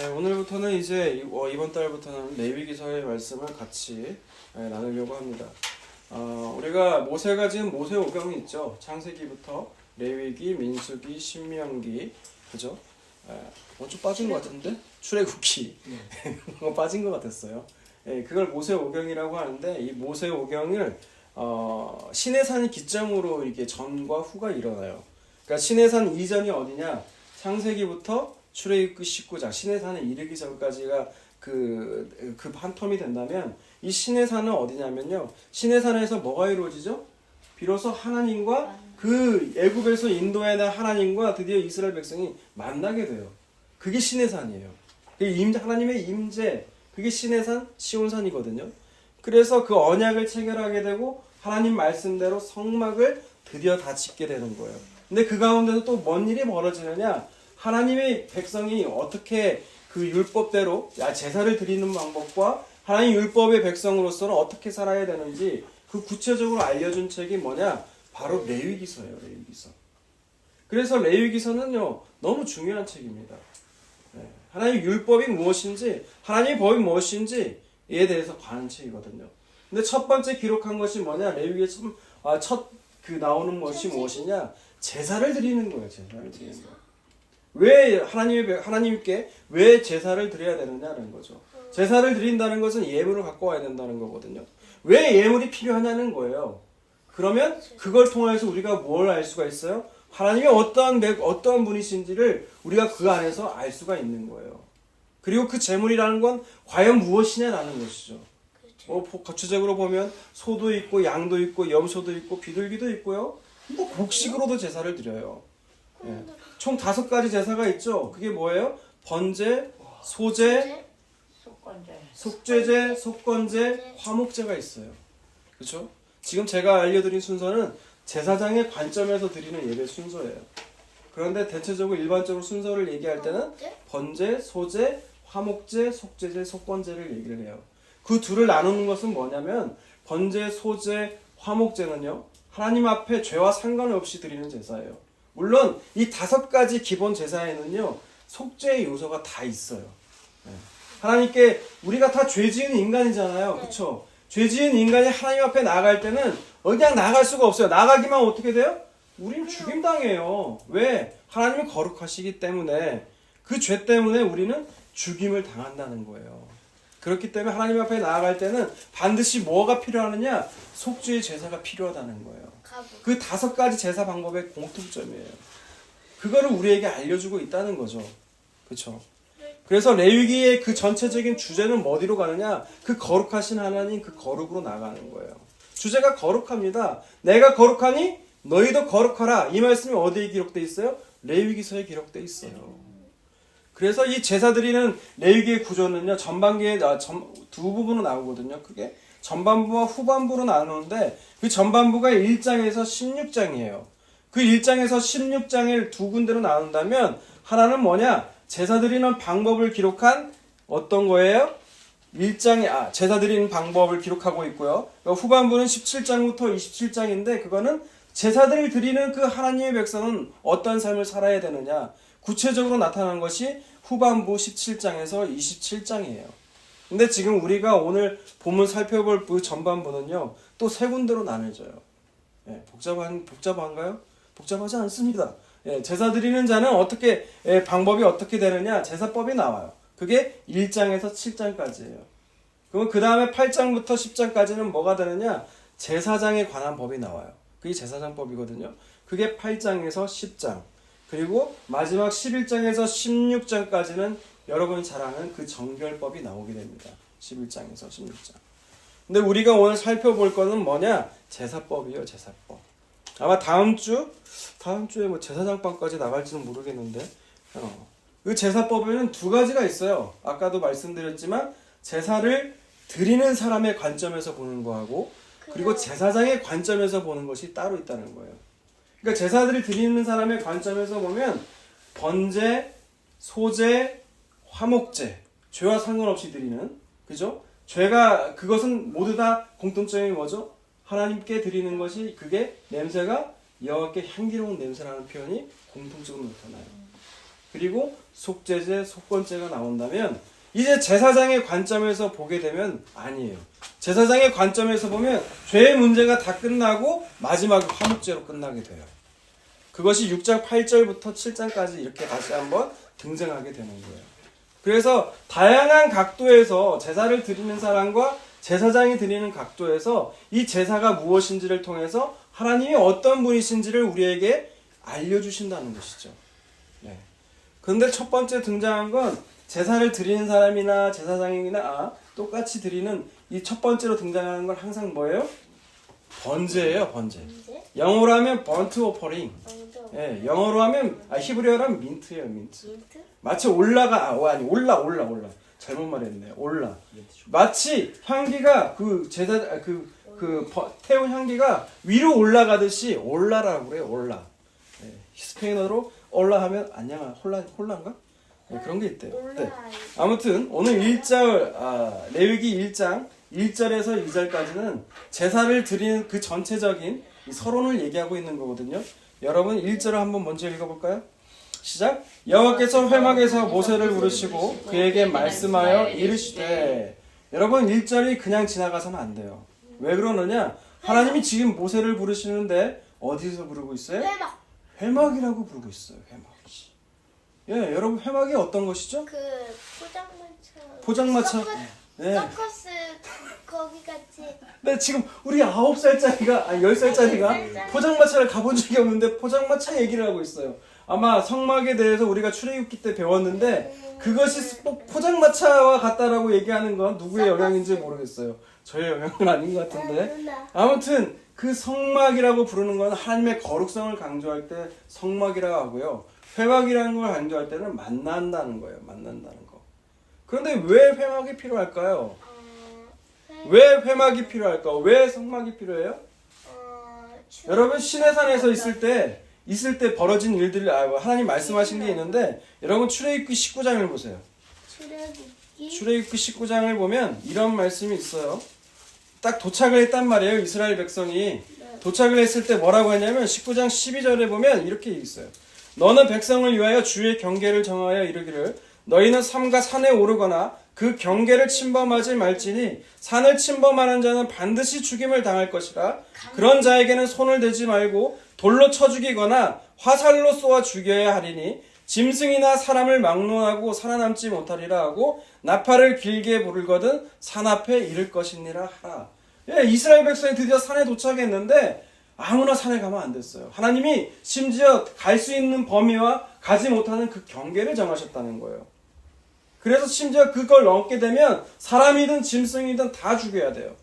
네, 오늘부터는 이제 이번 달부터는 레위기서의 말씀을 같이 나누려고 합니다. 우리가 모세가 지금 모세오경이 있죠. 창세기부터 레위기, 민수기, 신명기, 그죠? 좀 빠진 것 같은데? 출애굽기 뭔가 빠진 것 같았어요. 그걸 모세오경이라고 하는데 이 모세오경을 시내산 기점으로 이렇게 전과 후가 일어나요. 그러니까 시내산 이전이 어디냐? 창세기부터 출애굽기 19장 시내산에 이르기 전까지가 그 한 텀이 된다면 이 시내산은 어디냐면요. 시내산에서 뭐가 이루어지죠? 비로소 하나님과 그 애굽에서 인도에 난 하나님과 드디어 이스라엘 백성이 만나게 돼요. 그게 시내산이에요. 하나님의 임재, 그게 시내산, 시온산이거든요. 그래서 그 언약을 체결하게 되고 하나님 말씀대로 성막을 드디어 다 짓게 되는 거예요. 근데 그 가운데서 또 뭔 일이 벌어지느냐? 하나님의 백성이 어떻게 그 율법대로 제사를 드리는 방법과 하나님 율법의 백성으로서는 어떻게 살아야 되는지 그 구체적으로 알려준 책이 뭐냐? 바로 레위기서예요. 레위기서. 그래서 레위기서는요 너무 중요한 책입니다. 하나님 율법이 무엇인지 하나님의 법이 무엇인지에 대해서 관한 책이거든요. 근데 첫 번째 기록한 것이 뭐냐? 레위기에 첫 나오는 것이 무엇이냐? 제사를 드리는 거예요. 제사를 드리는 거. 왜 하나님께 왜 제사를 드려야 되느냐는 거죠. 제사를 드린다는 것은 예물을 갖고 와야 된다는 거거든요. 왜 예물이 필요하냐는 거예요. 그러면 그걸 통해서 우리가 뭘 알 수가 있어요? 하나님이 어떠한 분이신지를 우리가 그 안에서 알 수가 있는 거예요. 그리고 그 제물이라는 건 과연 무엇이냐라는 것이죠. 구체적으로 보면 소도 있고 양도 있고 염소도 있고 비둘기도 있고요. 뭐 곡식으로도 제사를 드려요. 총 5가지 제사가 있죠. 그게 뭐예요? 번제, 소제, 속죄제, 속건제, 화목제가 있어요. 그렇죠? 지금 제가 알려드린 순서는 제사장의 관점에서 드리는 예배 순서예요. 그런데 대체적으로 일반적으로 순서를 얘기할 때는 번제, 소제, 화목제, 속죄제, 속건제를 얘기를 해요. 그 둘을 나누는 것은 뭐냐면 번제, 소제, 화목제는요. 하나님 앞에 죄와 상관없이 드리는 제사예요. 물론 이 5가지 기본 제사에는요 속죄의 요소가 다 있어요. 하나님께 우리가 다 죄지은 인간이잖아요. 그렇죠? 죄지은 인간이 하나님 앞에 나아갈 때는 그냥 나아갈 수가 없어요. 나가기만 어떻게 돼요? 우린 죽임당해요. 왜? 하나님이 거룩하시기 때문에 그 죄 때문에 우리는 죽임을 당한다는 거예요. 그렇기 때문에 하나님 앞에 나아갈 때는 반드시 뭐가 필요하느냐? 속죄의 제사가 필요하다는 거예요. 그 5가지 제사 방법의 공통점이에요. 그거를 우리에게 알려주고 있다는 거죠. 그렇죠? 그래서 레위기의 그 전체적인 주제는 어디로 가느냐? 그 거룩하신 하나님 그 거룩으로 나가는 거예요. 주제가 거룩합니다. 내가 거룩하니 너희도 거룩하라. 이 말씀이 어디에 기록되어 있어요? 레위기서에 기록되어 있어요. 그래서 이 제사 드리는 레위기의 구조는요. 전반기에 두 부분으로 나오거든요. 그게 전반부와 후반부로 나누는데 그 전반부가 1장에서 16장이에요. 그 1장에서 16장을 두 군데로 나눈다면 하나는 뭐냐? 제사 드리는 방법을 기록한 어떤 거예요? 1장에 제사 드리는 방법을 기록하고 있고요. 후반부는 17장부터 27장인데 그거는 제사들을 드리는 그 하나님의 백성은 어떤 삶을 살아야 되느냐? 구체적으로 나타난 것이 후반부 17장에서 27장이에요. 근데 지금 우리가 오늘 본문 살펴볼 그 전반부는요, 또 3군데로 나눠져요. 복잡한가요? 복잡하지 않습니다. 제사 드리는 자는 방법이 어떻게 되느냐? 제사법이 나와요. 그게 1장에서 7장까지예요. 그럼 그 다음에 8장부터 10장까지는 뭐가 되느냐? 제사장에 관한 법이 나와요. 그게 제사장법이거든요. 그게 8장에서 10장. 그리고 마지막 11장에서 16장까지는 여러분이 잘 아는 그 정결법이 나오게 됩니다. 11장에서 16장. 근데 우리가 오늘 살펴볼 거는 뭐냐? 제사법이요, 제사법. 아마 다음 주에 뭐 제사장법까지 나갈지는 모르겠는데, 그 제사법에는 2가지가 있어요. 아까도 말씀드렸지만, 제사를 드리는 사람의 관점에서 보는 거하고, 그리고 제사장의 관점에서 보는 것이 따로 있다는 거예요. 그러니까 제사들을 드리는 사람의 관점에서 보면, 번제, 소제, 화목제, 죄와 상관없이 드리는, 그죠? 그것은 모두 다 공통점이 뭐죠? 하나님께 드리는 것이 그게 냄새가 여호와께 향기로운 냄새라는 표현이 공통적으로 나타나요. 그리고 속죄제, 속건죄가 나온다면 이제 제사장의 관점에서 보게 되면 아니에요. 제사장의 관점에서 보면 죄의 문제가 다 끝나고 마지막에 화목제로 끝나게 돼요. 그것이 6장 8절부터 7장까지 이렇게 다시 한번 등장하게 되는 거예요. 그래서 다양한 각도에서 제사를 드리는 사람과 제사장이 드리는 각도에서 이 제사가 무엇인지를 통해서 하나님이 어떤 분이신지를 우리에게 알려주신다는 것이죠. 네. 그런데 첫 번째 등장한 건 제사를 드리는 사람이나 제사장이나 똑같이 드리는 이 첫 번째로 등장하는 건 항상 뭐예요? 번제예요, 번제. 영어로 하면 burnt offering. 예, 영어로 하면 히브리어로 하면 민트예요, 민트. 마치 올라. 잘못 말했네. 올라. 마치 향기가 태운 향기가 위로 올라가듯이 올라라고 그래요, 올라. 예, 스페인어로 올라 하면 안녕 홀라인가? 네, 그런 게 있대요. 네. 아무튼 오늘 1절 레위기 1장 1절에서 2절까지는 제사를 드리는 그 전체적인 이 서론을 얘기하고 있는 거거든요. 여러분 1절을 한번 먼저 읽어볼까요? 시작. 여호와께서 회막에서 모세를 부르시고 그에게 말씀하여 이르시되. 여러분 1절이 그냥 지나가서는 안 돼요. 왜 그러느냐? 하나님이 지금 모세를 부르시는데 어디서 부르고 있어요? 회막이라고 부르고 있어요. 회막. 예, 여러분 회막이 어떤 것이죠? 그 포장마차. 네. 서커스 거기 같이. 네, 지금 우리 9살짜리가 10살짜리가 포장마차를 가본 적이 없는데 포장마차 얘기를 하고 있어요. 아마 성막에 대해서 우리가 출애굽기 때 배웠는데 그것이 꼭 포장마차와 같다라고 얘기하는 건 누구의 영향인지 모르겠어요. 저의 영향은 아닌 것 같은데. 아무튼 그 성막이라고 부르는 건 하나님의 거룩성을 강조할 때 성막이라고 하고요. 회막이라는 걸 강조할 때는 만난다는 거예요. 만난다는 거. 그런데 왜 회막이 필요할까요? 왜 회막이 필요할까? 왜 성막이 필요해요? 여러분 시내산에서 있을 때 벌어진 일들이 하나님 말씀하신 게 있는데 여러분 출애굽기 19장을 보세요. 출애굽기 19장을 보면 이런 말씀이 있어요. 딱 도착을 했단 말이에요. 이스라엘 백성이 도착을 했을 때 뭐라고 하냐면 19장 12절에 보면 이렇게 있어요. 너는 백성을 위하여 주의 경계를 정하여 이르기를 너희는 삼가 산에 오르거나 그 경계를 침범하지 말지니 산을 침범하는 자는 반드시 죽임을 당할 것이라. 그런 자에게는 손을 대지 말고 돌로 쳐 죽이거나 화살로 쏘아 죽여야 하리니 짐승이나 사람을 막론하고 살아남지 못하리라 하고 나팔을 길게 부르거든 산 앞에 이를 것이니라 하라. 예, 이스라엘 백성이 드디어 산에 도착했는데 아무나 산에 가면 안 됐어요. 하나님이 심지어 갈 수 있는 범위와 가지 못하는 그 경계를 정하셨다는 거예요. 그래서 심지어 그걸 넘게 되면 사람이든 짐승이든 다 죽여야 돼요.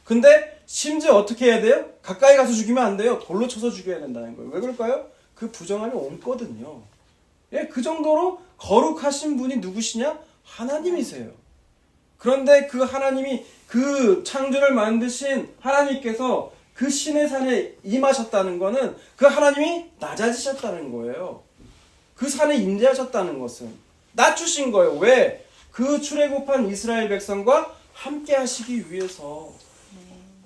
근데 심지어 어떻게 해야 돼요? 가까이 가서 죽이면 안 돼요. 돌로 쳐서 죽여야 된다는 거예요. 왜 그럴까요? 그 부정함이 옮거든요. 예, 그 정도로 거룩하신 분이 누구시냐? 하나님이세요. 그런데 그 하나님이 그 창조를 만드신 하나님께서 그 신의 산에 임하셨다는 것은 그 하나님이 낮아지셨다는 거예요. 그 산에 임재하셨다는 것은 낮추신 거예요. 왜? 그 출애굽한 이스라엘 백성과 함께 하시기 위해서.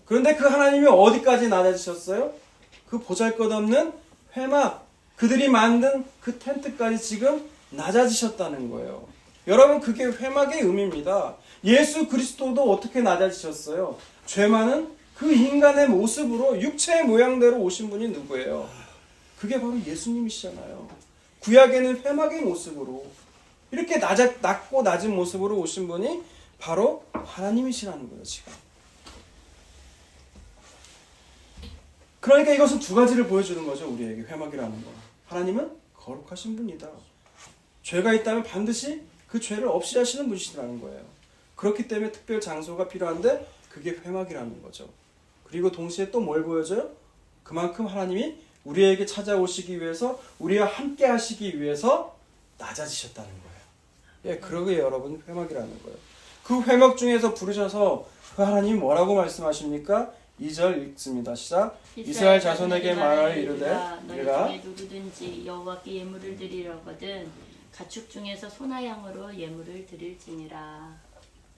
그런데 그 하나님이 어디까지 낮아지셨어요? 그 보잘것없는 회막, 그들이 만든 그 텐트까지 지금 낮아지셨다는 거예요. 여러분 그게 회막의 의미입니다. 예수 그리스도도 어떻게 낮아지셨어요? 죄 많은 그 인간의 모습으로 육체의 모양대로 오신 분이 누구예요? 그게 바로 예수님이시잖아요. 구약에는 회막의 모습으로 이렇게 낮고 낮은 모습으로 오신 분이 바로 하나님이시라는 거예요. 지금. 그러니까 이것은 두 가지를 보여주는 거죠. 우리에게 회막이라는 거. 하나님은 거룩하신 분이다. 죄가 있다면 반드시 그 죄를 없이 하시는 분이시라는 거예요. 그렇기 때문에 특별 장소가 필요한데 그게 회막이라는 거죠. 그리고 동시에 또 뭘 보여줘요? 그만큼 하나님이 우리에게 찾아오시기 위해서 우리와 함께 하시기 위해서 낮아지셨다는 거예요. 예, 그러게 여러분 회막이라는 거예요. 그 회막 중에서 부르셔서 그 하나님이 뭐라고 말씀하십니까? 2절 읽습니다. 시작. 이스라엘 자손에게 말하여 이르되 너희 중에 누구든지 여호와께 예물을 드리려거든 가축 중에서 소나 양으로 예물을 드릴지니라.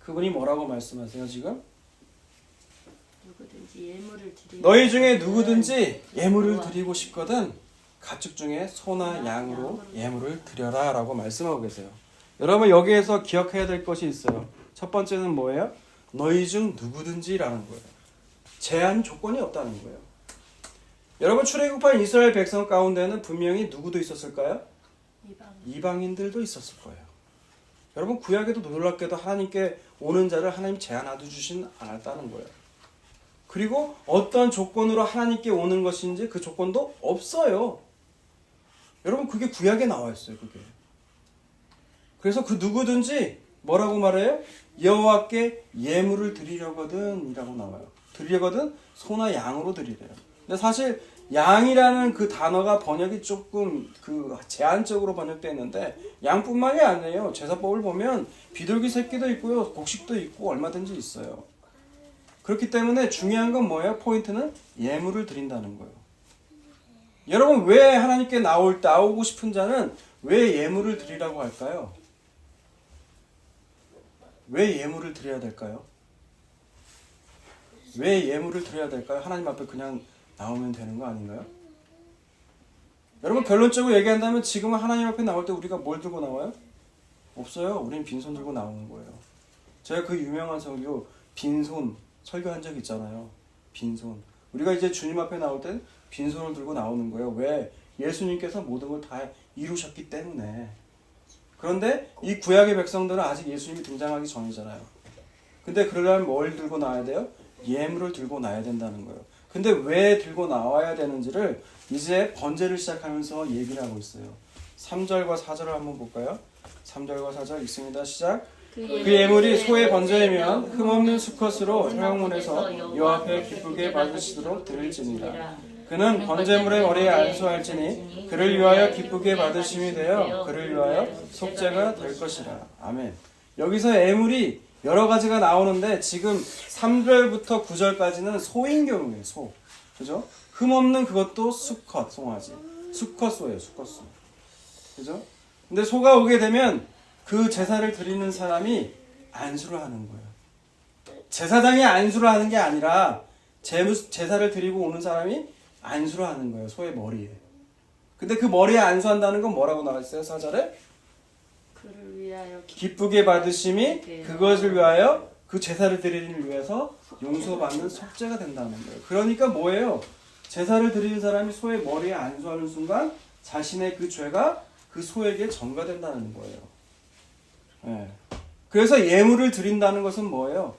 그분이 뭐라고 말씀하세요 지금? 누구든지 예물을 드리려 너희 중에 누구든지 예물을 드리고 싶거든 가축 중에 소나 양으로 예물을 드려라 라고 말씀하고 계세요. 여러분 여기에서 기억해야 될 것이 있어요. 첫 번째는 뭐예요? 너희 중 누구든지 라는 거예요. 제한 조건이 없다는 거예요. 여러분 출애굽한 이스라엘 백성 가운데는 분명히 누구도 있었을까요? 이방인들도 있었을 거예요. 여러분 구약에도 놀랍게도 하나님께 오는 자를 하나님 제한하여 주진 않았다는 거예요. 그리고 어떤 조건으로 하나님께 오는 것인지 그 조건도 없어요. 여러분 그게 구약에 나와 있어요. 그게. 그래서 그 누구든지 뭐라고 말해요? 여호와께 예물을 드리려거든 이라고 나와요. 드리려거든 소나 양으로 드리래요. 근데 사실 양이라는 그 단어가 번역이 조금 그 제한적으로 번역되어 있는데 양뿐만이 아니에요. 제사법을 보면 비둘기 새끼도 있고요. 곡식도 있고 얼마든지 있어요. 그렇기 때문에 중요한 건 뭐예요? 포인트는 예물을 드린다는 거예요. 여러분 왜 하나님께 나오고 싶은 자는 왜 예물을 드리라고 할까요? 왜 예물을 드려야 될까요? 왜 예물을 드려야 될까요? 하나님 앞에 그냥 나오면 되는 거 아닌가요? 여러분 결론적으로 얘기한다면 지금은 하나님 앞에 나올 때 우리가 뭘 들고 나와요? 없어요. 우리는 빈손 들고 나오는 거예요. 제가 그 유명한 설교 빈손 설교한 적 있잖아요. 빈손. 우리가 이제 주님 앞에 나올 땐 빈손을 들고 나오는 거예요. 왜? 예수님께서 모든 걸 다 이루셨기 때문에. 그런데 이 구약의 백성들은 아직 예수님이 등장하기 전이잖아요. 근데 그러려면 뭘 들고 나와야 돼요? 예물을 들고 나와야 된다는 거예요. 근데 왜 들고 나와야 되는지를 이제 번제를 시작하면서 얘기를 하고 있어요. 3절과 4절을 한번 볼까요? 3절과 4절 읽습니다. 시작. 그 예물이 소의 번제이면 흠없는 수컷으로 회막문에서 여호와 앞에 기쁘게 받으시도록 드릴지니라. 그는 번제물의 머리에 안수할지니 그를 위하여 기쁘게 받으심이 되어 그를 위하여 속죄가 될 것이라. 아멘. 여기서 예물이 여러 가지가 나오는데 지금 3절부터 9절까지는 소인 경우예요. 소. 그죠? 흠없는 그것도 수컷 송아지. 수컷소예요. 수컷소. 그죠? 근데 소가 오게 되면 그 제사를 드리는 사람이 안수를 하는 거예요. 제사장이 안수를 하는 게 아니라 제사를 드리고 오는 사람이 안수를 하는 거예요. 소의 머리에. 근데 그 머리에 안수한다는 건 뭐라고 나와 있어요? 4절에? 그를 위하여 기쁘게 받으심이 그것을 위하여 그 제사를 드리는 위해서 용서받는 속죄가 된다는 거예요. 그러니까 뭐예요? 제사를 드리는 사람이 소의 머리에 안수하는 순간 자신의 그 죄가 그 소에게 전가된다는 거예요. 네. 그래서 예물을 드린다는 것은 뭐예요?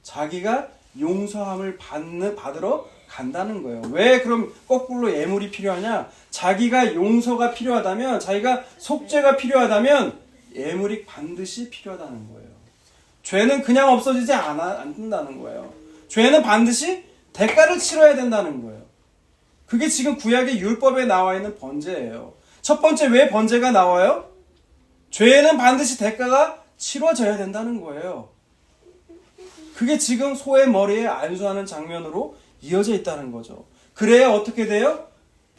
자기가 용서함을 받으러 간다는 거예요. 왜 그럼 거꾸로 예물이 필요하냐? 자기가 용서가 필요하다면, 자기가 속죄가 필요하다면 예물이 반드시 필요하다는 거예요. 죄는 그냥 없어지지 않는다는 거예요. 죄는 반드시 대가를 치러야 된다는 거예요. 그게 지금 구약의 율법에 나와 있는 번제예요. 첫 번째 왜 번제가 나와요? 죄는 반드시 대가가 치러져야 된다는 거예요. 그게 지금 소의 머리에 안수하는 장면으로 이어져 있다는 거죠. 그래야 어떻게 돼요?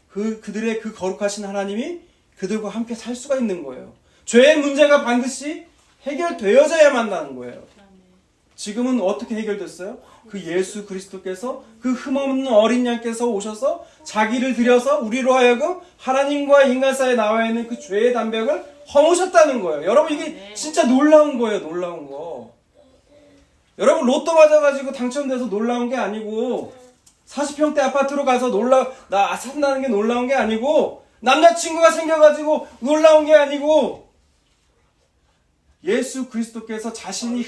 그들의 그 거룩하신 하나님이 그들과 함께 살 수가 있는 거예요. 죄의 문제가 반드시 해결되어져야만 한다는 거예요. 지금은 어떻게 해결됐어요? 그 예수 그리스도께서 그 흠없는 어린 양께서 오셔서 자기를 들여서 우리로 하여금 하나님과 인간 사이에 나와 있는 그 죄의 담벽을 허무셨다는 거예요. 여러분 이게 진짜 놀라운 거예요. 놀라운 거. 여러분 로또 맞아가지고 당첨돼서 놀라운 게 아니고 40평대 아파트로 가서 나 산다는 게 놀라운 게 아니고 남자친구가 생겨가지고 놀라운 게 아니고 예수 그리스도께서 자신이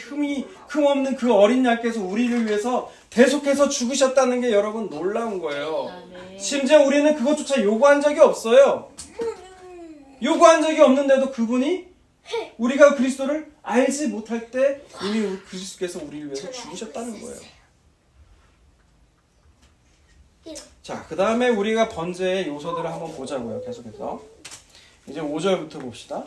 흠없는 그 어린 양께서 우리를 위해서 대속해서 죽으셨다는 게 여러분 놀라운 거예요. 심지어 우리는 그것조차 요구한 적이 없어요. 요구한 적이 없는데도 그분이 우리가 그리스도를 알지 못할 때 이미 그리스도께서 우리를 위해서 죽으셨다는 거예요. 자, 그 다음에 우리가 번제의 요소들을 한번 보자고요. 계속해서 이제 5절부터 봅시다.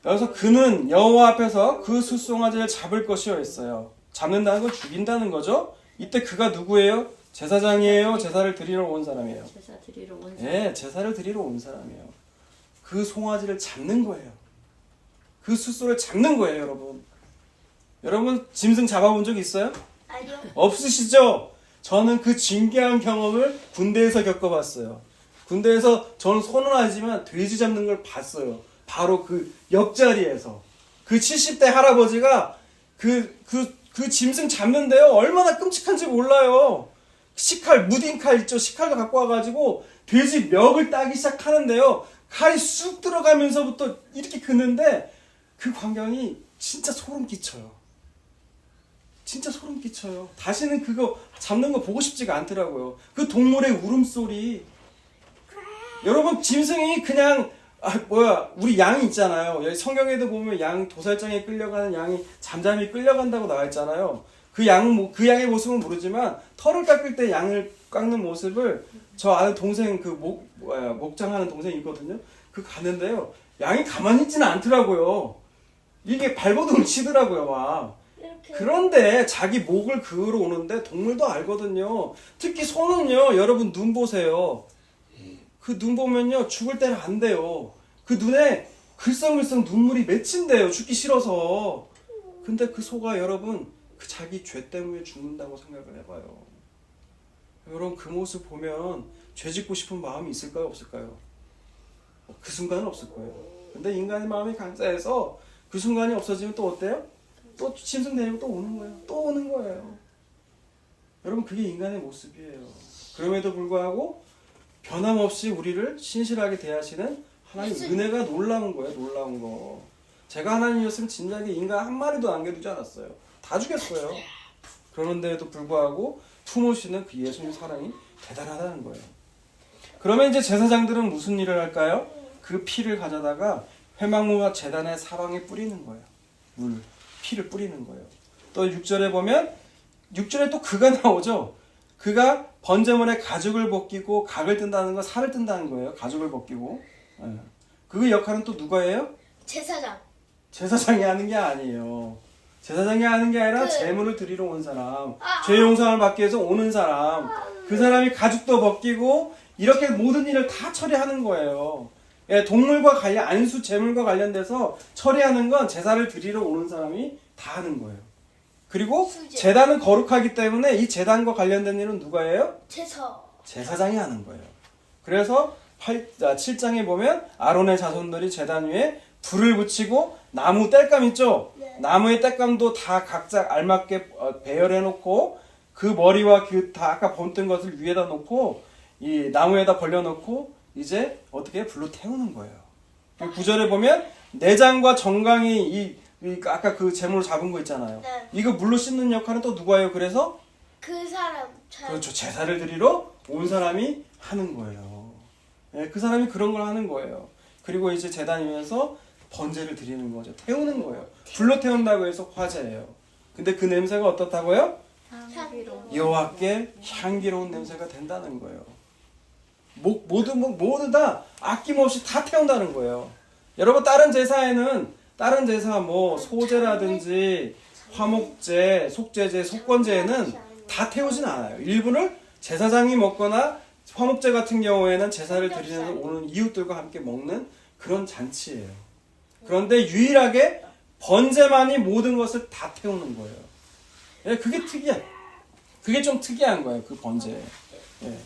여기서 그는 여호와 앞에서 그 숫송아지를 잡을 것이요 했어요. 잡는다는 건 죽인다는 거죠. 이때 그가 누구예요? 제사장이에요? 제사를 드리러 온 사람이에요? 제사 드리러 온 사람. 네, 제사를 드리러 온 사람이에요. 그 송아지를 잡는 거예요. 그 숫소를 잡는 거예요, 여러분. 여러분 짐승 잡아본 적 있어요? 아니요. 없으시죠? 저는 그 진귀한 경험을 군대에서 겪어봤어요. 군대에서 저는 선언하지만 돼지 잡는 걸 봤어요. 바로 그 옆자리에서 그 70대 할아버지가 그 짐승 잡는데요. 얼마나 끔찍한지 몰라요. 식칼, 무딘 칼 있죠. 식칼도 갖고 와가지고 돼지 멱을 따기 시작하는데요. 칼이 쑥 들어가면서부터 이렇게 긋는데 그 광경이 진짜 소름 끼쳐요. 진짜 소름 끼쳐요. 다시는 그거 잡는 거 보고 싶지가 않더라고요. 그 동물의 울음소리. 여러분, 짐승이 그냥 우리 양이 있잖아요. 여기 성경에도 보면 양 도살장에 끌려가는 양이 잠잠히 끌려간다고 나와 있잖아요. 그 양의 모습은 모르지만 털을 깎을 때 양을 깎는 모습을 저 아는 동생 목장하는 동생이 있거든요. 그 가는데요. 양이 가만히 있지는 않더라고요. 이게 발버둥을 치더라고요, 막. 이렇게. 그런데 자기 목을 그으러 오는데 동물도 알거든요. 특히 소는요, 여러분 눈 보세요. 그 눈 보면요, 죽을 때는 안 돼요. 그 눈에 글썽글썽 눈물이 맺힌대요, 죽기 싫어서. 근데 그 소가 여러분, 그 자기 죄 때문에 죽는다고 생각을 해봐요. 여러분, 그 모습 보면 죄 짓고 싶은 마음이 있을까요, 없을까요? 그 순간은 없을 거예요. 근데 인간의 마음이 강자해서 그 순간이 없어지면 또 어때요? 또 짐승 데리고 또 오는 거예요. 또 오는 거예요. 여러분, 그게 인간의 모습이에요. 그럼에도 불구하고 변함없이 우리를 신실하게 대하시는 하나님 은혜가 놀라운 거예요. 놀라운 거. 제가 하나님이었으면 진작에 인간 한 마리도 남겨두지 않았어요. 다 죽였어요. 그러는데도 불구하고 품으시는 그 예수님 사랑이 대단하다는 거예요. 그러면 이제 제사장들은 무슨 일을 할까요? 그 피를 가져다가 회막무와 제단의 사방에 뿌리는 거예요. 피를 뿌리는 거예요. 또 6절에 보면 6절에 또 그가 나오죠. 그가 번제물에 가죽을 벗기고 각을 뜬다는 거, 살을 뜬다는 거예요. 가죽을 벗기고. 그 역할은 또 누가 해요? 제사장. 제사장이 하는 게 아니에요. 제사장이 하는 게 아니라 그- 제물을 드리러 온 사람, 죄 용서를 받기 위해서 오는 사람, 그 사람이 가죽도 벗기고 이렇게 모든 일을 다 처리하는 거예요. 예, 동물과 안수 제물과 관련돼서 처리하는 건 제사를 드리러 오는 사람이 다 하는 거예요. 그리고 수제. 제단은 거룩하기 때문에 이 제단과 관련된 일은 누가 해요? 제사장이 하는 거예요. 그래서 7장에 보면 아론의 자손들이 제단 위에 불을 붙이고 나무 땔감 있죠? 네. 나무의 땔감도 다 각자 알맞게 배열해 놓고 그 머리와 그 다 아까 본뜬 것을 위에다 놓고 이 나무에다 벌려 놓고 이제 어떻게 불로 태우는 거예요. 9절에 보면 내장과 정강이 이 아까 그 제물로 잡은 거 있잖아요. 네. 이거 물로 씻는 역할은 또 누가 해요? 그래서 그 사람. 그렇죠. 제사를 드리러 온 사람이 하는 거예요. 예, 그 사람이 그런 걸 하는 거예요. 그리고 이제 제단이면서 번제를 드리는 거죠. 태우는 거예요. 불로 태운다고 해서 화제예요. 근데 그 냄새가 어떻다고요? 여호와께 향기로운 냄새가 된다는 거예요. 모두 다 아낌없이 다 태운다는 거예요. 여러분, 다른 제사 뭐 소제라든지 화목제, 속제제, 속건제에는 다 태우진 않아요. 일부를 제사장이 먹거나 화목제 같은 경우에는 제사를 드리는 오는 이웃들과 함께 먹는 그런 잔치예요. 그런데 유일하게 번제만이 모든 것을 다 태우는 거예요. 예, 그게 좀 특이한 거예요. 그 번제. 예.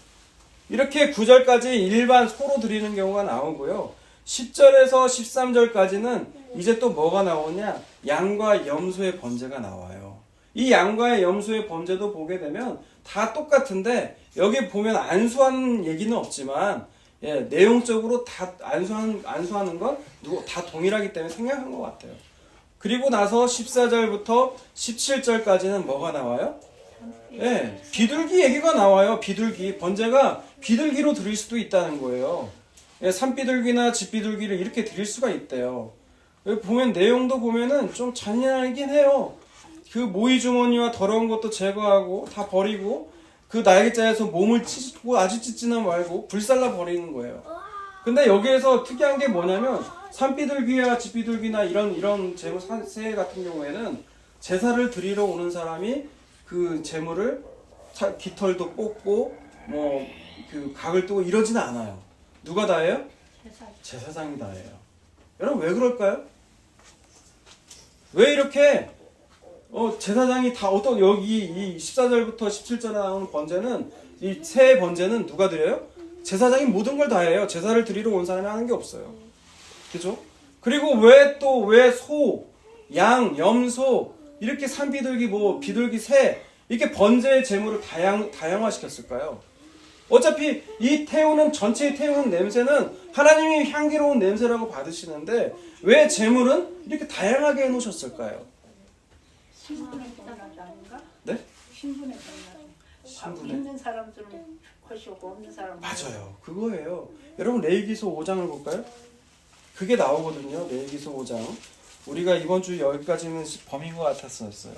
이렇게 9절까지 일반 소로 드리는 경우가 나오고요. 10절에서 13절까지는 이제 또 뭐가 나오냐? 양과 염소의 번제가 나와요. 이 양과 염소의 번제도 보게 되면 다 똑같은데 여기 보면 안수하는 얘기는 없지만 예, 내용적으로 다 안수하는 건 다 동일하기 때문에 생략한 것 같아요. 그리고 나서 14절부터 17절까지는 뭐가 나와요? 예, 비둘기 얘기가 나와요. 비둘기. 번제가 비둘기로 드릴 수도 있다는 거예요. 예, 산비둘기나 집비둘기를 이렇게 드릴 수가 있대요. 여기 보면 내용도 보면은 좀 잔인하긴 해요. 그 모이주머니와 더러운 것도 제거하고 다 버리고 그 날개자에서 몸을 찢고 아주 찢지는 말고 불살라 버리는 거예요. 근데 여기에서 특이한 게 뭐냐면 산비둘기와 집비둘기나 이런 제물 새 같은 경우에는 제사를 드리러 오는 사람이 그 제물을 깃털도 뽑고 뭐 그 각을 뜨고 이러지는 않아요. 누가 다 해요? 제사장이 다 해요. 여러분, 왜 그럴까요? 왜 이렇게 제사장이 다 여기 이 14절부터 17절에 나오는 번제는 이 새 번제는 누가 드려요? 제사장이 모든 걸 다 해요. 제사를 드리러 온 사람이 하는 게 없어요. 그죠? 그리고 왜 소, 양, 염소 이렇게 산비둘기, 비둘기, 새 이렇게 번제의 제물을 다양화시켰을까요? 어차피 이 태우는 전체의 태우는 냄새는 하나님이 향기로운 냄새라고 받으시는데 왜 제물은 이렇게 다양하게 해놓으셨을까요? 신분에 따라서 아닌가? 네? 신분에 따라서. 신분에? 있는 사람들은 것이고 없는 사람은 맞아요. 그거예요. 여러분 레위기서 5장을 볼까요? 그게 나오거든요. 레위기서 5장. 우리가 이번 주 여기까지는 범인 것 같았었어요.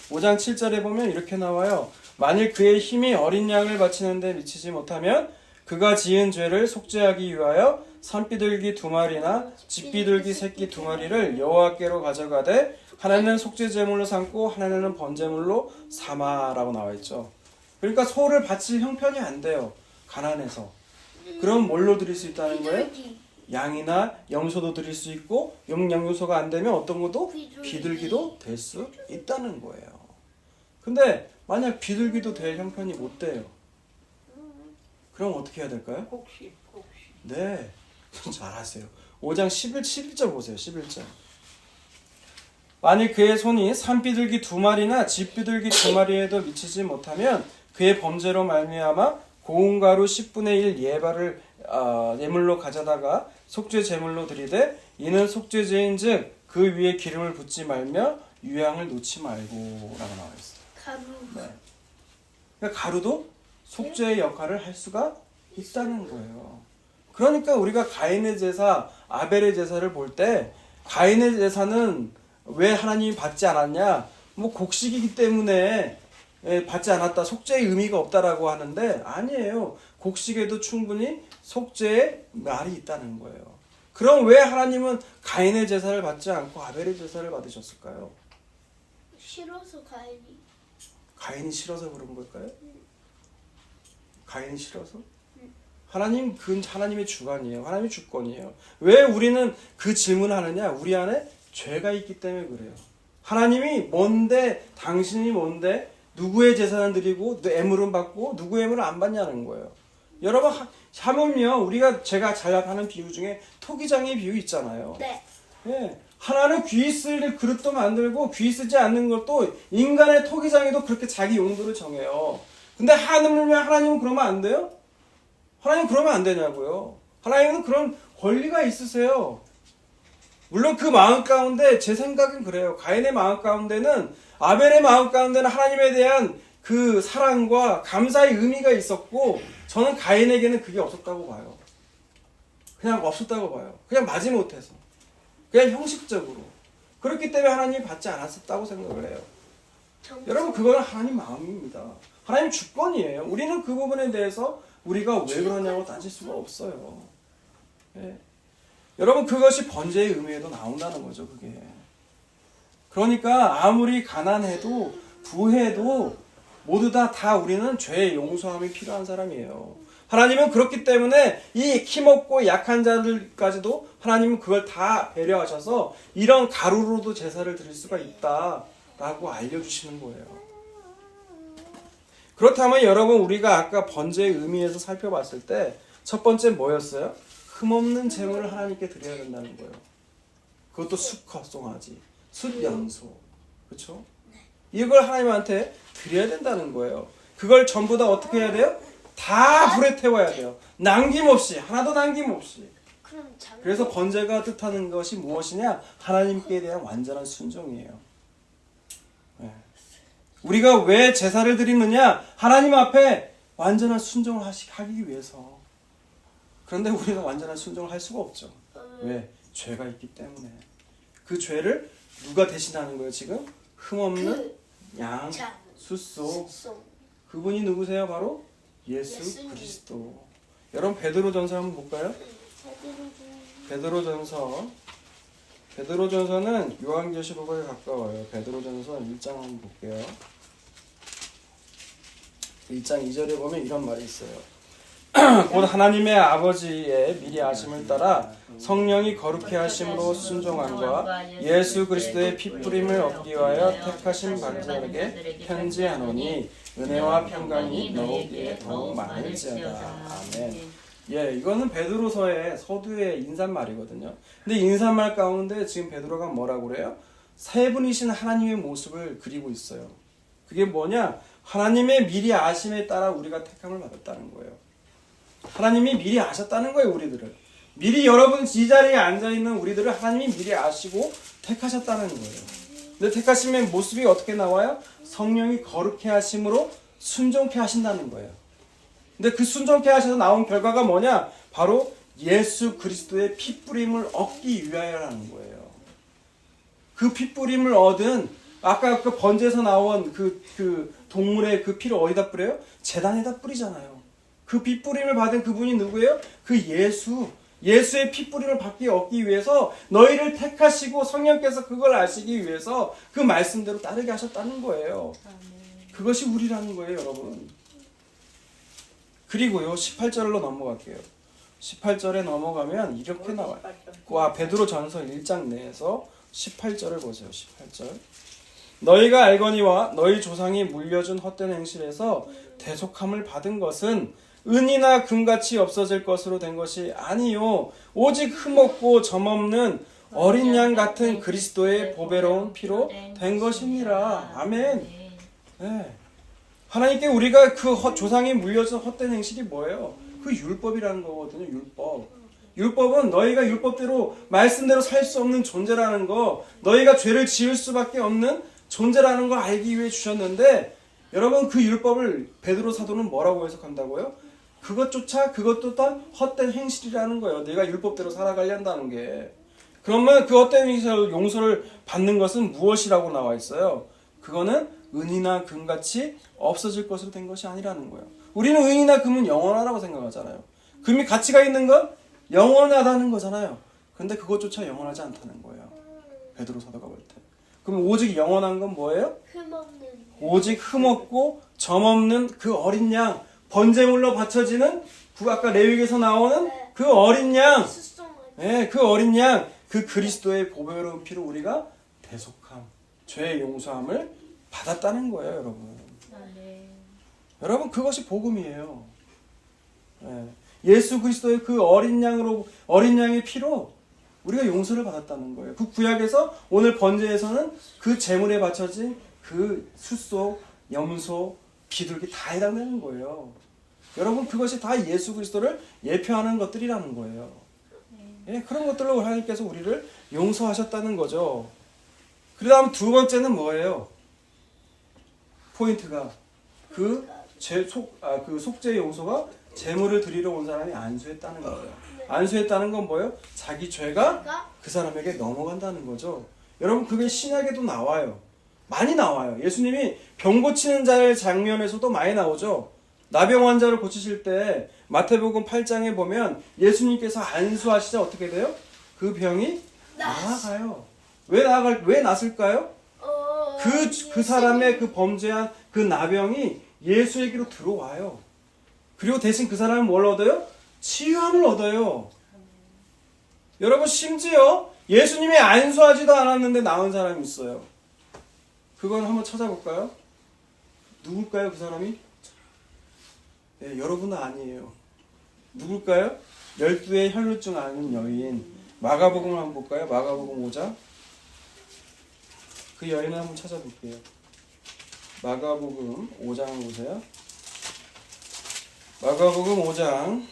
5장 7절에 보면 이렇게 나와요. 만일 그의 힘이 어린 양을 바치는데 미치지 못하면 그가 지은 죄를 속죄하기 위하여 산비둘기 2마리나 집비둘기 새끼 2마리를 여호와께로 가져가되 하나는 속죄 제물로 삼고 하나는 번제물로 삼아라고 나와 있죠. 그러니까 소를 바칠 형편이 안 돼요. 가난해서. 그럼 뭘로 드릴 수 있다는 거예요? 비둘기. 양이나 염소도 드릴 수 있고 양요소가 안 되면 어떤 것도 비둘기. 비둘기도 될 수 있다는 거예요. 근데 만약 비둘기도 될 형편이 못 돼요. 그럼 어떻게 해야 될까요? 곡식. 네, 잘하세요. 5장 11절 보세요. 11절. 만일 그의 손이 산비둘기 2마리나 집비둘기 2마리에도 미치지 못하면 그의 범죄로 말미암아 고운 가루 10분의 1 예발을 예물로 가져다가 속죄 제물로 드리되 이는 속죄제인즉 그 위에 기름을 붓지 말며 유향을 놓지 말고 라고 나와 있어요. 가루. 네. 그러니까 가루도 속죄의 역할을 할 수가 있다는 거예요. 그러니까 우리가 가인의 제사, 아벨의 제사를 볼 때 가인의 제사는 왜 하나님이 받지 않았냐? 곡식이기 때문에 받지 않았다. 속죄의 의미가 없다라고 하는데 아니에요. 곡식에도 충분히 속죄의 말이 있다는 거예요. 그럼 왜 하나님은 가인의 제사를 받지 않고 아벨의 제사를 받으셨을까요? 싫어서 가인이. 가인이 싫어서 그런 걸까요? 가인이 싫어서? 하나님, 그건 하나님의 주관이에요. 하나님의 주권이에요. 왜 우리는 그 질문을 하느냐? 우리 안에 죄가 있기 때문에 그래요. 하나님이 뭔데, 당신이 뭔데, 누구의 제사는 드리고, 애물은 받고, 누구의 애물은 안 받냐는 거예요. 여러분, 하물며, 제가 잘 하는 비유 중에 토기장의 비유 있잖아요. 네. 예. 하나는 귀 쓸 그릇도 만들고, 귀 쓰지 않는 것도, 인간의 토기장에도 그렇게 자기 용도를 정해요. 근데 하나님은 그러면 안 돼요? 하나님 그러면 안 되냐고요. 하나님은 그런 권리가 있으세요. 물론 그 마음 가운데 제 생각은 그래요. 가인의 마음 가운데는 아벨의 마음 가운데는 하나님에 대한 그 사랑과 감사의 의미가 있었고 저는 가인에게는 그게 없었다고 봐요. 그냥 없었다고 봐요. 그냥 마지못해서. 그냥 형식적으로. 그렇기 때문에 하나님이 받지 않았었다고 생각을 해요. 여러분 그거는 하나님 마음입니다. 하나님 주권이에요. 우리는 그 부분에 대해서 우리가 왜 그러냐고 따질 수가 없어요. 예. 여러분 그것이 번제의 의미에도 나온다는 거죠. 그게. 그러니까 아무리 가난해도 부해도 모두 다 우리는 죄의 용서함이 필요한 사람이에요. 하나님은 그렇기 때문에 이 힘없고 약한 자들까지도 하나님은 그걸 다 배려하셔서 이런 가루로도 제사를 드릴 수가 있다라고 알려주시는 거예요. 그렇다면 여러분 우리가 아까 번제의 의미에서 살펴봤을 때 첫 번째 뭐였어요? 흠없는 제물을 하나님께 드려야 된다는 거예요. 그것도 수컷 송아지, 숫양소, 그렇죠? 이걸 하나님한테 드려야 된다는 거예요. 그걸 전부 다 어떻게 해야 돼요? 다 불에 태워야 돼요. 남김없이, 하나도 남김없이. 그래서 번제가 뜻하는 것이 무엇이냐? 하나님께 대한 완전한 순종이에요. 네. 우리가 왜 제사를 드리느냐? 하나님 앞에 완전한 순종을 하기 위해서. 그런데 우리는 완전한 순종을 할 수가 없죠. 왜? 죄가 있기 때문에. 그 죄를 누가 대신하는 거예요 지금? 흠없는 양, 숫소. 그분이 누구세요? 바로 예수 예수님. 그리스도. 여러분 베드로전서 한번 볼까요? 베드로전서는 요한계시록에 가까워요. 베드로전서 1장 한번 볼게요. 1장 2절에 보면 이런 말이 있어요. 곧 하나님의 아버지의 미리 아심을 따라 성령이 거룩해 하심으로 순종함과 예수 그리스도의 피뿌림을 얻기 위하여 택하신 반자에게 편지하노니 은혜와 평강이 너에게 더욱 많을지어다. 아멘. 예, 이거는 베드로서의 서두의 인사말이거든요. 근데 인사말 가운데 지금 베드로가 뭐라고 그래요? 세 분이신 하나님의 모습을 그리고 있어요. 그게 뭐냐? 하나님의 미리 아심에 따라 우리가 택함을 받았다는 거예요. 하나님이 미리 아셨다는 거예요, 우리들을. 미리 여러분 이 자리에 앉아있는 우리들을 하나님이 미리 아시고 택하셨다는 거예요. 근데 택하심의 모습이 어떻게 나와요? 성령이 거룩해 하심으로 순종케 하신다는 거예요. 근데 그 순종케 하셔서 나온 결과가 뭐냐? 바로 예수 그리스도의 핏뿌림을 얻기 위하여라는 거예요. 그 핏뿌림을 얻은 아까 그 번제에서 나온 그 동물의 그 피를 어디다 뿌려요? 제단에다 뿌리잖아요. 그 핏뿌림을 받은 그분이 누구예요? 그 예수의 핏뿌림을 얻기 위해서 너희를 택하시고 성령께서 그걸 아시기 위해서 그 말씀대로 따르게 하셨다는 거예요. 그것이 우리라는 거예요, 여러분. 그리고요, 18절로 넘어갈게요. 18절에 넘어가면 이렇게 나와요. 와, 베드로전서 1장 내에서 18절을 보세요. 18절. 너희가 알거니와 너희 조상이 물려준 헛된 행실에서 대속함을 받은 것은 은이나 금같이 없어질 것으로 된 것이 아니요 오직 흠없고 점없는 어린 양 같은 그리스도의 보배로운 피로 된 것이니라. 아멘. 네. 하나님께 우리가 그 조상이 물려준 헛된 행실이 뭐예요? 그 율법이라는 거거든요. 율법은 너희가 율법대로 말씀대로 살 수 없는 존재라는 거, 너희가 죄를 지을 수밖에 없는 존재라는 걸 알기 위해 주셨는데, 여러분 그 율법을 베드로 사도는 뭐라고 해석한다고요? 그것도 다 헛된 행실이라는 거예요. 내가 율법대로 살아가려 한다는 게. 그러면 그 헛된 행실 용서를 받는 것은 무엇이라고 나와 있어요? 그거는 은이나 금같이 없어질 것으로 된 것이 아니라는 거예요. 우리는 은이나 금은 영원하다고 생각하잖아요. 금이 가치가 있는 건 영원하다는 거잖아요. 근데 그것조차 영원하지 않다는 거예요. 베드로 사도가 볼 때. 그럼 오직 영원한 건 뭐예요? 흠없는. 오직 흠없고 점없는 그 어린 양, 번제물로 바쳐지는 아까 레위기에서 나오는 그 어린 양, 네, 그 어린 양, 그 그리스도의 보배로운 피로 우리가 대속함, 죄의 용서함을 받았다는 거예요, 여러분. 여러분 그것이 복음이에요. 네. 예수 그리스도의 그 어린 양의 피로 우리가 용서를 받았다는 거예요. 그 구약에서 오늘 번제에서는 그 제물에 바쳐진 그 숫소, 염소, 비둘기 다 해당되는 거예요. 여러분 그것이 다 예수 그리스도를 예표하는 것들이라는 거예요. 예, 그런 것들로 하나님께서 우리를 용서하셨다는 거죠. 그 다음 두 번째는 뭐예요? 포인트가 그 속죄 용서가 제물을 드리러 온 사람이 안수했다는 거예요. 안수했다는 건 뭐예요? 자기 죄가 그 사람에게 넘어간다는 거죠. 여러분 그게 신약에도 나와요. 많이 나와요. 예수님이 병 고치는 자의 장면에서도 많이 나오죠. 나병 환자를 고치실 때 마태복음 8장에 보면 예수님께서 안수하시자 어떻게 돼요? 그 병이 나아가요. 왜 났을까요? 그 사람의 그 범죄한 그 나병이 예수에게로 들어와요. 그리고 대신 그 사람은 뭘 얻어요? 치유함을 얻어요. 여러분 심지어 예수님이 안수하지도 않았는데 나온 사람이 있어요. 그건 한번 찾아볼까요? 누굴까요, 그 사람이? 네, 여러분은 아니에요. 누굴까요? 12의 혈루증 앓는 여인. 마가복음을 한번 볼까요? 마가복음 5장. 그 여인을 한번 찾아볼게요. 마가복음 5장을 보세요. 마가복음 5장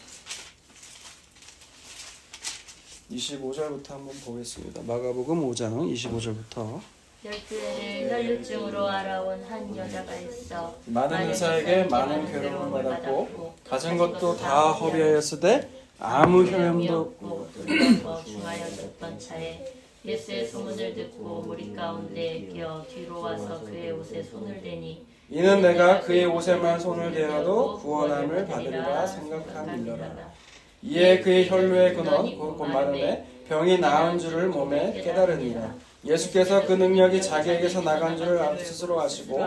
25절부터 한번 보겠습니다. 마가복음 5장 25절부터. 12회를 혈루증으로 알아온 한 여자가 있어 많은 의사에게 많은 괴로움을 받았고 가진 것도 다 허비하였으되 아무 효용도 없고 더 중하여 죽던 차에 예수의 소문을 듣고 무리 가운데 끼어 뒤로 와서 그의 옷에 손을 대니 이는 내가 그의 옷에만 손을 대어도 구원함을 받으리라 생각함이니라. 이에 그의 혈루의 근원 곧 마름에 병이 나은 줄을 몸에 깨달으니라. 예수께서 그 능력이 자기에게서 나간 줄을 스스로 아시고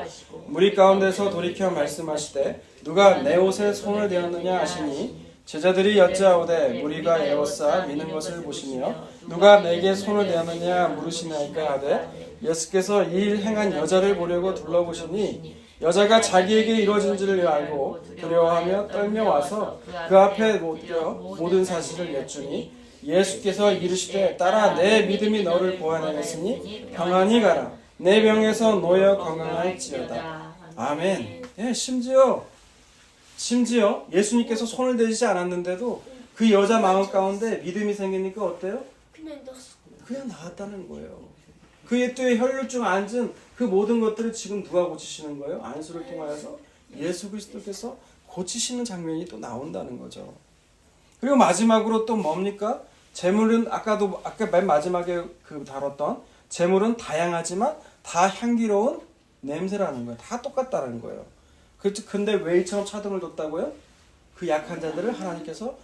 무리 가운데서 돌이켜 말씀하시되 누가 내 옷에 손을 대었느냐 하시니 제자들이 여짜오되 무리가 에워싸 미는 것을 보시며 누가 내게 손을 대었느냐 물으시나이까 하되 예수께서 이 일 행한 여자를 보려고 둘러보시니 여자가 자기에게 이루어진지를 알고 두려워하며 떨며 와서 그 앞에 모든 사실을 여쭈니 예수께서 이르시되 딸아 내 믿음이 너를 구원하였으니 평안히 가라 내 병에서 놓여 건강할지어다. 아멘. 예, 심지어 예수님께서 손을 대시지 않았는데도 그 여자 마음 가운데 믿음이 생기니까 어때요? 그냥 넣었어. 그냥 나았다는 거예요. 그의 또 혈류증 앉은 그 모든 것들을 지금 누가 고치시는 거예요? 안수를 통하여서 예수 그리스도께서 고치시는 장면이 또 나온다는 거죠. 그리고 마지막으로 또 뭡니까? 재물은 아까 맨 마지막에 다뤘던 재물은 다양하지만 다 향기로운 냄새라는 거예요. 다 똑같다는 거예요. 근데 왜 이처럼 차등을 뒀다고요? 그 약한 자들을 하나님께서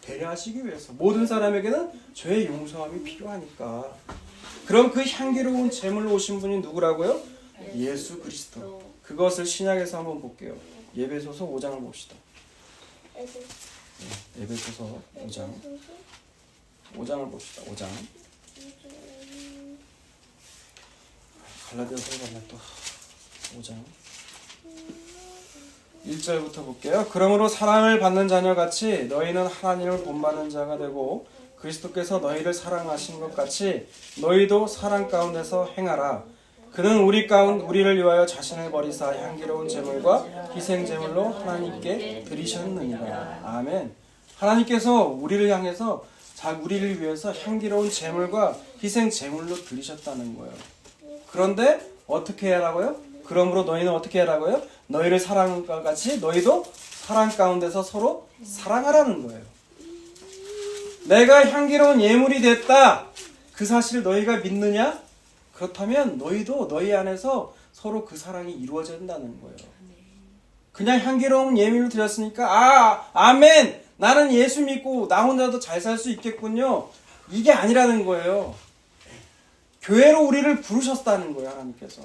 배려하시기 위해서 모든 사람에게는 죄의 용서함이 필요하니까. 그럼 그 향기로운 제물로 오신 분이 누구라고요? 예수 그리스도. 그것을 신약에서 한번 볼게요. 에베소서 5장을 봅시다. 에베소서 5장을 봅시다. 5장. 갈라디아서 봤네 또. 5장 1절부터 볼게요. 그러므로 사랑을 받는 자녀같이 너희는 하나님을 본받는 자가 되고 그리스도께서 너희를 사랑하신 것 같이 너희도 사랑 가운데서 행하라. 그는 우리를 위하여 자신을 버리사 향기로운 제물과 희생 제물로 하나님께 드리셨느니라. 아멘. 하나님께서 우리를 향해서 우리를 위해서 향기로운 제물과 희생 제물로 드리셨다는 거예요. 그런데 어떻게 하라고요? 그러므로 너희는 어떻게 하라고요? 너희를 사랑한 것 같이 너희도 사랑 가운데서 서로 사랑하라는 거예요. 내가 향기로운 예물이 됐다. 그 사실을 너희가 믿느냐? 그렇다면 너희도 너희 안에서 서로 그 사랑이 이루어져야 된다는 거예요. 그냥 향기로운 예물을 드렸으니까 아멘. 나는 예수 믿고 나 혼자도 잘 살 수 있겠군요. 이게 아니라는 거예요. 교회로 우리를 부르셨다는 거예요. 하나님께서.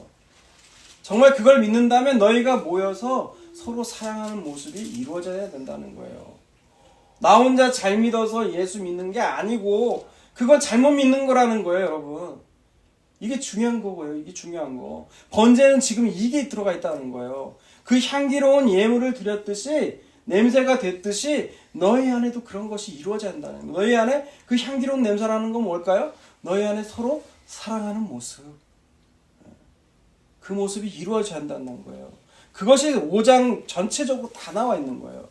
정말 그걸 믿는다면 너희가 모여서 서로 사랑하는 모습이 이루어져야 된다는 거예요. 나 혼자 잘 믿어서 예수 믿는 게 아니고 그건 잘못 믿는 거라는 거예요, 여러분. 이게 중요한 거고요. 이게 중요한 거. 번제는 지금 이게 들어가 있다는 거예요. 그 향기로운 예물을 드렸듯이 냄새가 됐듯이 너희 안에도 그런 것이 이루어져야 한다는 거예요. 너희 안에 그 향기로운 냄새라는 건 뭘까요? 너희 안에 서로 사랑하는 모습. 그 모습이 이루어져야 한다는 거예요. 그것이 5장 전체적으로 다 나와 있는 거예요.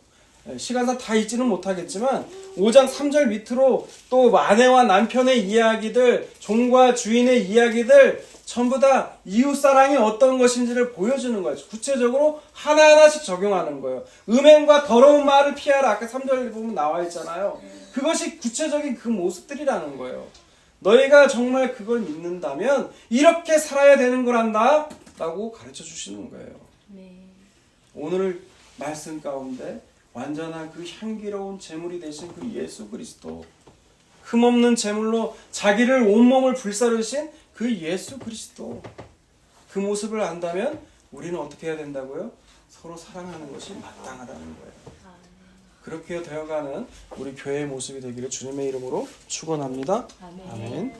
시간상 다 읽지는 못하겠지만 5장 3절 밑으로 또 아내와 남편의 이야기들, 종과 주인의 이야기들 전부 다 이웃사랑이 어떤 것인지를 보여주는 거예요. 구체적으로 하나하나씩 적용하는 거예요. 음행과 더러운 말을 피하라. 아까 3절 보면 나와 있잖아요. 그것이 구체적인 그 모습들이라는 거예요. 너희가 정말 그걸 믿는다면 이렇게 살아야 되는 거란다 라고 가르쳐 주시는 거예요. 오늘 말씀 가운데 완전한 그 향기로운 제물이 되신 그 예수 그리스도, 흠없는 제물로 자기를 온몸을 불사르신 그 예수 그리스도, 그 모습을 안다면 우리는 어떻게 해야 된다고요? 서로 사랑하는 것이 마땅하다는 거예요. 그렇게 되어가는 우리 교회의 모습이 되기를 주님의 이름으로 축원합니다. 아멘.